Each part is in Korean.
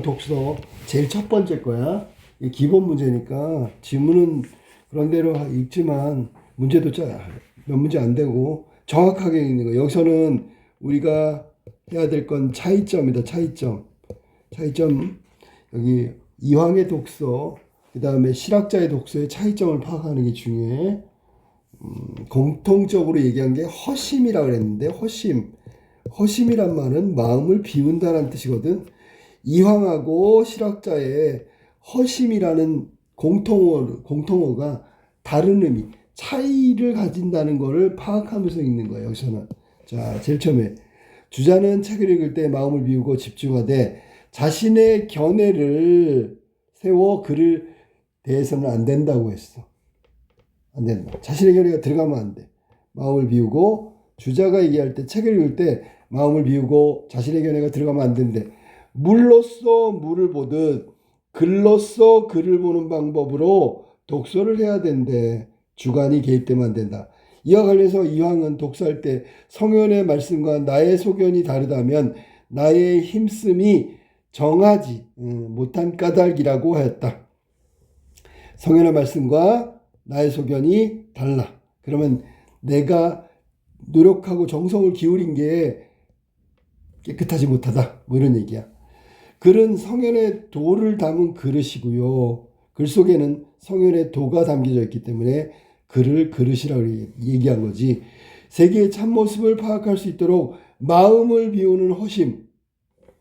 독서 제일 첫 번째 거야. 이게 기본 문제니까 지문은 그런 대로 읽지만 문제도 몇 문제 안 되고 정확하게 읽는 거. 여기서는 우리가 해야 될 건 차이점이다. 차이점. 여기 이황의 독서, 그 다음에 실학자의 독서의 차이점을 파악하는 게 중요해. 공통적으로 얘기한 게 허심이라고 그랬는데, 허심이란 말은 마음을 비운다는 뜻이거든. 이황하고 실학자의 허심이라는 공통어가 다른 의미, 차이를 가진다는 것을 파악하면서 읽는 거예요. 여기서는. 자, 제일 처음에 주자는 책을 읽을 때 마음을 비우고 집중하되 자신의 견해를 세워 글을 대해서는 안 된다고 했어. 안 된다. 자신의 견해가 들어가면 안 돼. 마음을 비우고, 주자가 얘기할 때, 책을 읽을 때 마음을 비우고 자신의 견해가 들어가면 안 된대. 물로써 물을 보듯 글로써 글을 보는 방법으로 독서를 해야 된대. 주관이 개입되면 안 된다. 이와 관련해서 이황은 독서할 때 성현의 말씀과 나의 소견이 다르다면 나의 힘씀이 정하지 못한 까닭이라고 하였다. 성현의 말씀과 나의 소견이 달라. 그러면 내가 노력하고 정성을 기울인 게 깨끗하지 못하다. 뭐 이런 얘기야. 글은 성현의 도를 담은 그릇이고요. 글 속에는 성현의 도가 담겨져 있기 때문에 글을 그릇이라고 얘기한 거지. 세계의 참모습을 파악할 수 있도록 마음을 비우는 허심,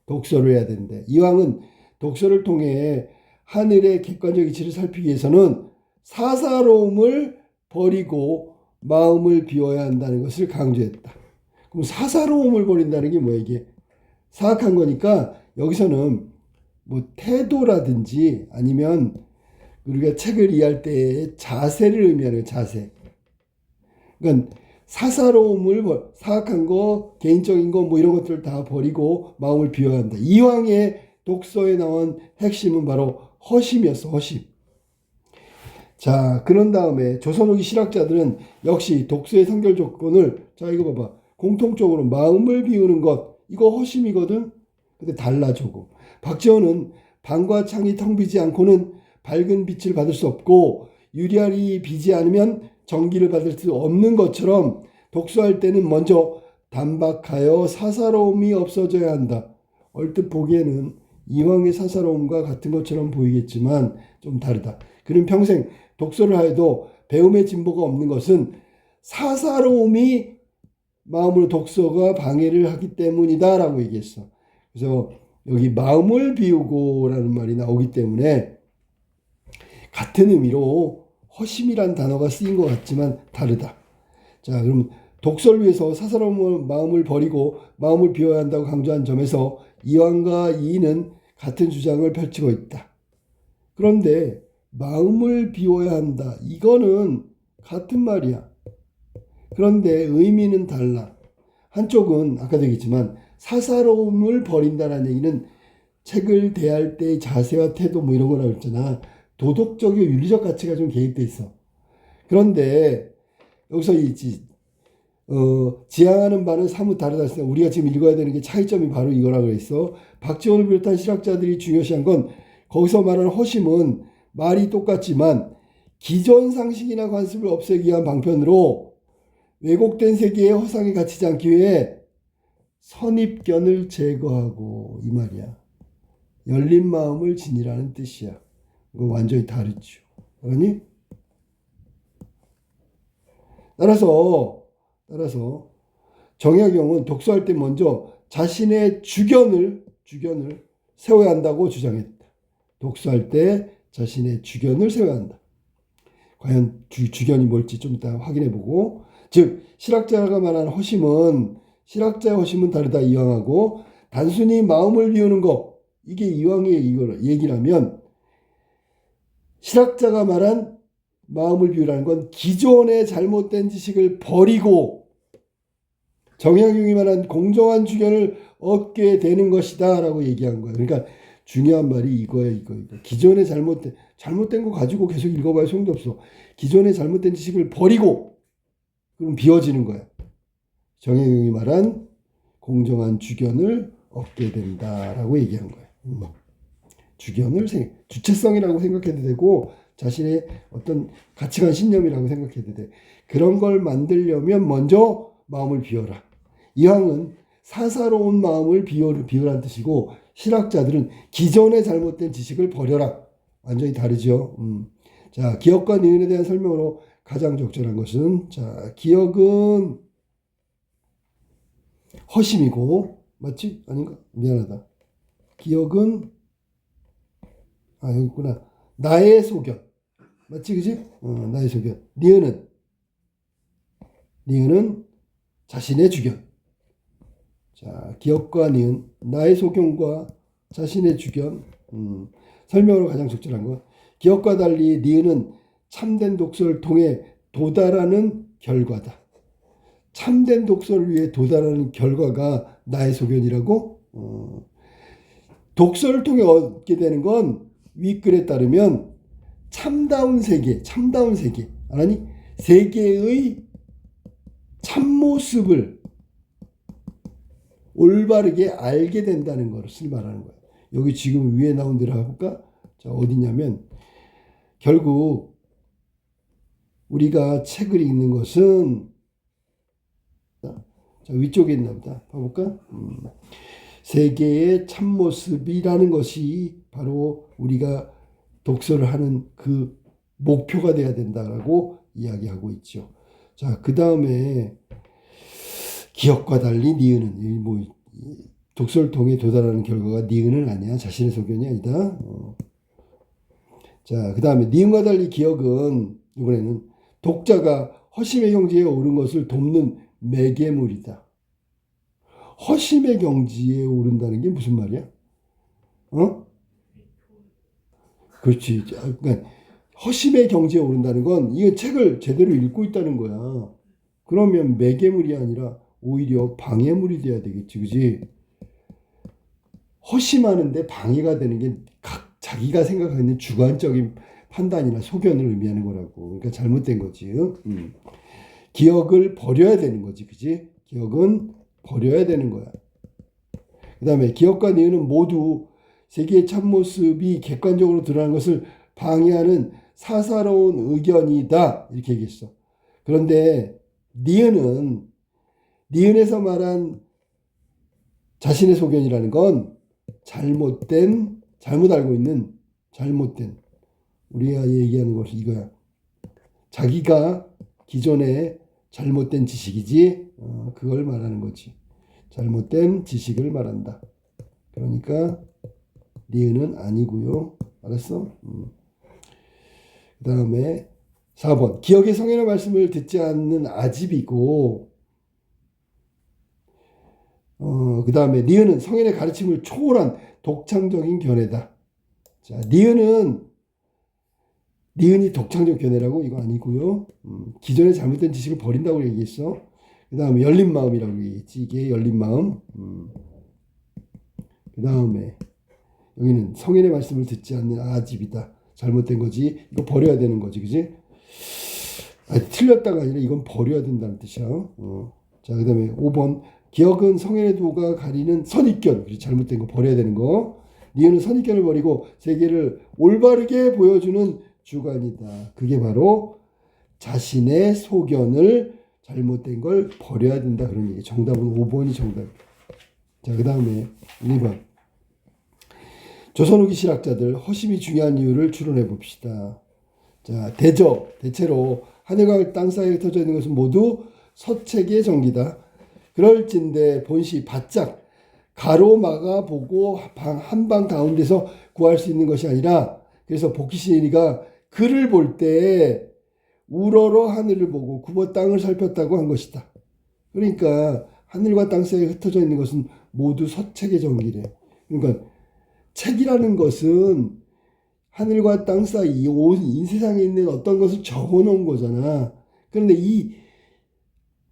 독서를 해야 되는데, 이왕은 독서를 통해 하늘의 객관적 이치를 살피기 위해서는 사사로움을 버리고 마음을 비워야 한다는 것을 강조했다. 그럼 사사로움을 버린다는 게 뭐야? 이게 사악한 거니까 여기서는 뭐 태도라든지 아니면 우리가 책을 이해할 때의 자세를 의미하는 자세. 그러니까 사사로움을, 사악한 거, 개인적인 거 뭐 이런 것들을 다 버리고 마음을 비워야 한다. 이황의 독서에 나온 핵심은 바로 허심이었어. 허심. 자, 그런 다음에 조선 후기 실학자들은 역시 독서의 선결 조건을, 자 이거 봐봐, 공통적으로 마음을 비우는 것, 이거 허심이거든. 근데 달라 조금. 박지원은 방과 창이 텅 비지 않고는 밝은 빛을 받을 수 없고 유리알이 비지 않으면 전기를 받을 수 없는 것처럼 독서할 때는 먼저 단박하여 사사로움이 없어져야 한다. 얼뜻 보기에는 이황의 사사로움과 같은 것처럼 보이겠지만 좀 다르다. 그는 평생 독서를 하여도 배움의 진보가 없는 것은 사사로움이 마음으로 독서가 방해를 하기 때문이다 라고 얘기했어. 그래서 여기 마음을 비우고라는 말이 나오기 때문에 같은 의미로 허심이란 단어가 쓰인 것 같지만 다르다. 자, 그럼 독서를 위해서 사사로운 마음을 버리고 마음을 비워야 한다고 강조한 점에서 이황과 이인은 같은 주장을 펼치고 있다. 그런데 마음을 비워야 한다. 이거는 같은 말이야. 그런데 의미는 달라. 한쪽은 아까도 얘기했지만 사사로움을 버린다는 얘기는 책을 대할 때의 자세와 태도 뭐 이런 거라고 했잖아. 도덕적이고 윤리적 가치가 좀 개입돼 있어. 그런데 여기서 지향하는 바는 사뭇 다르다 했으나 우리가 지금 읽어야 되는 게 차이점이 바로 이거라고 했어. 박지원을 비롯한 실학자들이 중요시한 건 거기서 말하는 허심은 말이 똑같지만 기존 상식이나 관습을 없애기 위한 방편으로 왜곡된 세계에 허상에 갇히지 않기 위해 선입견을 제거하고, 이 말이야. 열린 마음을 지니라는 뜻이야. 이거 완전히 다르죠. 그러니? 따라서 정약용은 독서할 때 먼저 자신의 주견을 세워야 한다고 주장했다. 독서할 때 자신의 주견을 세워야 한다. 과연 주견이 뭘지 좀 이따 확인해 보고, 즉 실학자가 말하는 허심은, 실학자의 허심은 다르다 이황하고, 단순히 마음을 비우는 것, 이게 이황의 얘기라면 실학자가 말한 마음을 비우라는 건 기존의 잘못된 지식을 버리고 정약용이 말한 공정한 주견을 얻게 되는 것이다 라고 얘기한 거예요. 그러니까 중요한 말이 이거예요. 이거. 기존의 잘못된 거 가지고 계속 읽어봐야 소용도 없어. 기존의 잘못된 지식을 버리고 그럼 비워지는 거야. 정약용이 말한 공정한 주견을 얻게 된다라고 얘기한 거예요. 주견을 주체성이라고 생각해도 되고 자신의 어떤 가치관 신념이라고 생각해도 돼. 그런 걸 만들려면 먼저 마음을 비워라. 이왕은 사사로운 마음을 비우라는 뜻이고 실학자들은 기존의 잘못된 지식을 버려라. 완전히 다르죠. 자, 기억과 니은에 대한 설명으로 가장 적절한 것은 자, 기억은 허심이고 맞지? 아닌가? 미안하다. 기억은 여기 있구나. 나의 소견. 맞지? 그지? 나의 소견. 니은은 자신의 주견. 자, 기억과 니은, 나의 소견과 자신의 주견. 설명으로 가장 적절한 것. 기억과 달리 니은은 참된 독서를 통해 도달하는 결과다. 참된 독서를 위해 도달하는 결과가 나의 소견이라고? 독서를 통해 얻게 되는 건 윗글에 따르면 참다운 세계, 아니 세계의 참모습을 올바르게 알게 된다는 것을 말하는 거예요. 여기 지금 위에 나온 대로 해볼까? 자, 어디냐면 결국 우리가 책을 읽는 것은 자, 위쪽에 있나 보다. 봐볼까? 세계의 참모습이라는 것이 바로 우리가 독서를 하는 그 목표가 돼야 된다라고 이야기하고 있죠. 자, 그 다음에 기억과 달리 니은은 뭐 독서를 통해 도달하는 결과가 니은은 아니야. 자신의 소견이 아니다. 자, 그 다음에 니은과 달리 기억은 이번에는 독자가 허심의 경지에 오른 것을 돕는 매개물이다. 허심의 경지에 오른다는 게 무슨 말이야? 그렇지. 그러니까 허심의 경지에 오른다는 건 이건 책을 제대로 읽고 있다는 거야. 그러면 매개물이 아니라 오히려 방해물이 돼야 되겠지, 그지? 허심하는데 방해가 되는 게 자기가 생각하는 주관적인 판단이나 소견을 의미하는 거라고. 그러니까 잘못된 거지. 기억을 버려야 되는 거지, 그지? 기억은 버려야 되는 거야. 그 다음에 기억과 니은은 모두 세계의 참모습이 객관적으로 드러나는 것을 방해하는 사사로운 의견이다. 이렇게 얘기했어. 그런데 니은에서 말한 자신의 소견이라는 건 잘못 알고 있는 우리가 얘기하는 것이 이거야. 자기가 기존에 잘못된 지식이지 그걸 말하는 거지. 잘못된 지식을 말한다. 그러니까 니은은 아니고요. 알았어? 그 다음에 4번 기억의 성현의 말씀을 듣지 않는 아집이고 그 다음에 니은은 성현의 가르침을 초월한 독창적인 견해다. 자, 니은이 독창적 견해라고? 이거 아니고요. 기존에 잘못된 지식을 버린다고 얘기했어. 그 다음에 열린 마음이라고 얘기했지. 이게 열린 마음. 그 다음에 여기는 성인의 말씀을 듣지 않는 아집이다. 잘못된 거지. 이거 버려야 되는 거지. 그지? 틀렸다가 아니라 이건 버려야 된다는 뜻이야. 자, 그 다음에 5번 기억은 성인의 도가 가리는 선입견. 잘못된 거 버려야 되는 거. 니은은 선입견을 버리고 세계를 올바르게 보여주는 주관이다. 그게 바로 자신의 소견을 잘못된 걸 버려야 된다. 그런 얘기. 정답은 5번이 정답. 자, 그 다음에 2번. 조선 후기 실학자들 허심이 중요한 이유를 추론해 봅시다. 자, 대체로 하늘과 땅 사이에 흩어져 있는 것은 모두 서책의 정기다. 그럴진데 본시 바짝 가로막아 보고 한방 가운데서 구할 수 있는 것이 아니라 그래서 복희신이가 글을 볼 때 우러러 하늘을 보고 굽어 땅을 살폈다고 한 것이다. 그러니까 하늘과 땅 사이에 흩어져 있는 것은 모두 서책의 정기래. 그러니까 책이라는 것은 하늘과 땅 사이 이 세상에 있는 어떤 것을 적어놓은 거잖아. 그런데 이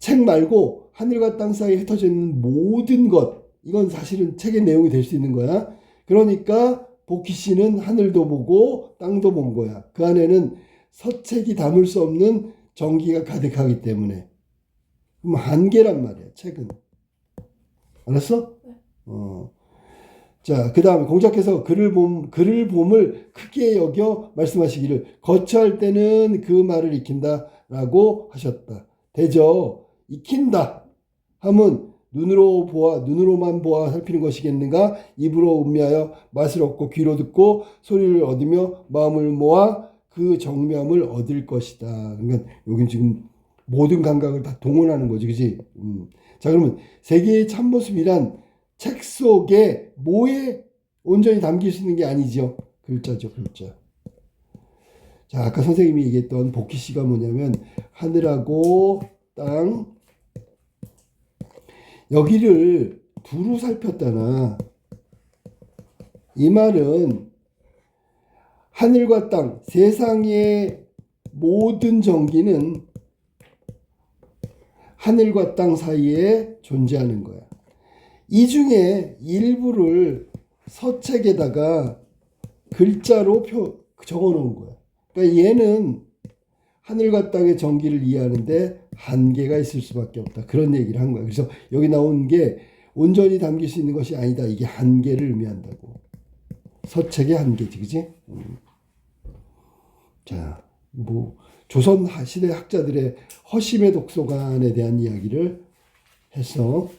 책 말고 하늘과 땅 사이에 흩어져 있는 모든 것, 이건 사실은 책의 내용이 될 수 있는 거야. 그러니까 복희씨는 하늘도 보고 땅도 본 거야. 그 안에는 서책이 담을 수 없는 정기가 가득하기 때문에. 그럼 한계란 말이야, 책은. 알았어? 자, 그 다음에 공자께서 글을 봄을 크게 여겨 말씀하시기를 거처할 때는 그 말을 익힌다라고 하셨다. 대저 익힌다 하면 눈으로만 보아 살피는 것이겠는가? 입으로 음미하여 맛을 얻고 귀로 듣고 소리를 얻으며 마음을 모아 그 정명을 얻을 것이다. 그러니까 여긴 지금 모든 감각을 다 동원하는 거지, 그지? 자, 그러면 세계의 참모습이란 책 속에 뭐에 온전히 담길 수 있는 게 아니죠. 글자죠, 글자. 자, 아까 선생님이 얘기했던 복희씨가 뭐냐면 하늘하고 땅 여기를 두루 살폈다나 이 말은 하늘과 땅 세상의 모든 전기는 하늘과 땅 사이에 존재하는 거야. 이 중에 일부를 서책에다가 글자로 적어 놓은 거야. 그러니까 얘는 하늘과 땅의 전기를 이해하는데 한계가 있을 수밖에 없다. 그런 얘기를 한 거야. 그래서 여기 나온 게 온전히 담길 수 있는 것이 아니다. 이게 한계를 의미한다고. 서책의 한계지, 그지? 자, 뭐 조선 시대 학자들의 허심의 독서관에 대한 이야기를 했어.